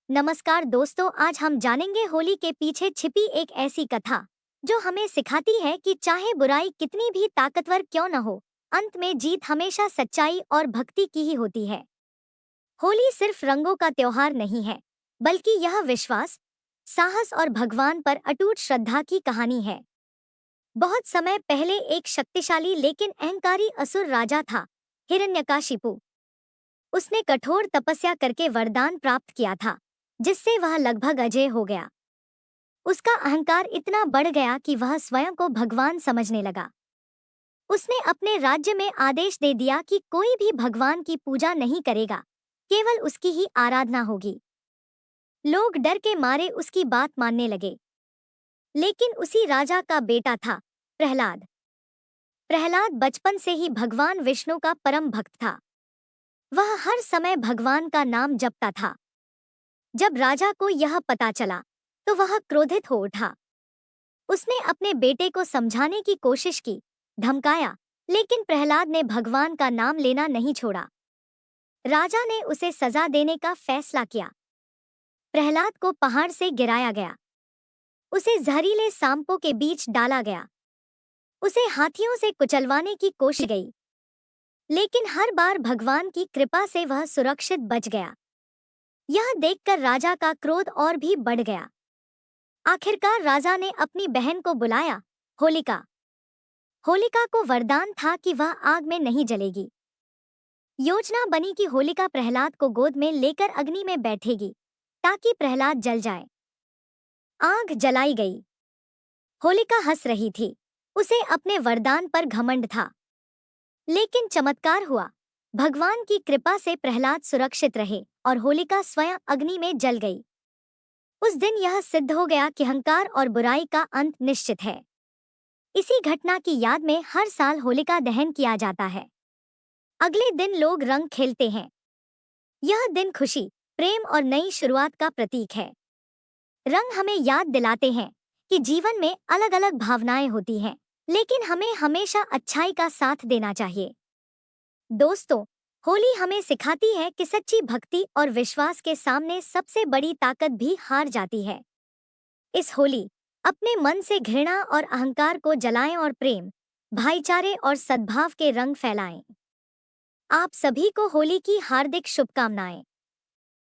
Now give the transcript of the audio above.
नमस्कार दोस्तों, आज हम जानेंगे होली के पीछे छिपी एक ऐसी कथा जो हमें सिखाती है कि चाहे बुराई कितनी भी ताकतवर क्यों न हो, अंत में जीत हमेशा सच्चाई और भक्ति की ही होती है। होली सिर्फ रंगों का त्योहार नहीं है, बल्कि यह विश्वास, साहस और भगवान पर अटूट श्रद्धा की कहानी है। बहुत समय पहले एक शक्तिशाली लेकिन अहंकारी असुर राजा था, हिरण्यकाशिपु। उसने कठोर तपस्या करके वरदान प्राप्त किया था, जिससे वह लगभग अजेय हो गया। उसका अहंकार इतना बढ़ गया कि वह स्वयं को भगवान समझने लगा। उसने अपने राज्य में आदेश दे दिया कि कोई भी भगवान की पूजा नहीं करेगा, केवल उसकी ही आराधना होगी। लोग डर के मारे उसकी बात मानने लगे। लेकिन उसी राजा का बेटा था, प्रहलाद। प्रहलाद बचपन से ही भगवान विष्णु का परम भक्त था। वह हर समय भगवान का नाम जपता था। जब राजा को यह पता चला, तो वह क्रोधित हो उठा। उसने अपने बेटे को समझाने की कोशिश की, धमकाया, लेकिन प्रहलाद ने भगवान का नाम लेना नहीं छोड़ा। राजा ने उसे सजा देने का फैसला किया। प्रहलाद को पहाड़ से गिराया गया। उसे जहरीले सांपों के बीच डाला गया। उसे हाथियों से कुचलवाने की कोशिश गई, लेकिन हर बार भगवान की कृपा से वह सुरक्षित बच गया। यह देखकर राजा का क्रोध और भी बढ़ गया। आखिरकार राजा ने अपनी बहन को बुलाया, होलिका। होलिका को वरदान था कि वह आग में नहीं जलेगी। योजना बनी कि होलिका प्रहलाद को गोद में लेकर अग्नि में बैठेगी, ताकि प्रहलाद जल जाए। आग जलाई गई। होलिका हंस रही थी। उसे अपने वरदान पर घमंड था। लेकिन चमत्कार हुआ। भगवान की कृपा से प्रहलाद सुरक्षित रहे और होलिका स्वयं अग्नि में जल गई। उस दिन यह सिद्ध हो गया कि अहंकार और बुराई का अंत निश्चित है। इसी घटना की याद में हर साल होलिका दहन किया जाता है। अगले दिन लोग रंग खेलते हैं। यह दिन खुशी, प्रेम और नई शुरुआत का प्रतीक है। रंग हमें याद दिलाते हैं कि जीवन में अलग अलग भावनाएं होती हैं, लेकिन हमें हमेशा अच्छाई का साथ देना चाहिए। दोस्तों, होली हमें सिखाती है कि सच्ची भक्ति और विश्वास के सामने सबसे बड़ी ताकत भी हार जाती है। इस होली अपने मन से घृणा और अहंकार को जलाएं और प्रेम, भाईचारे और सद्भाव के रंग फैलाएं। आप सभी को होली की हार्दिक शुभकामनाएं।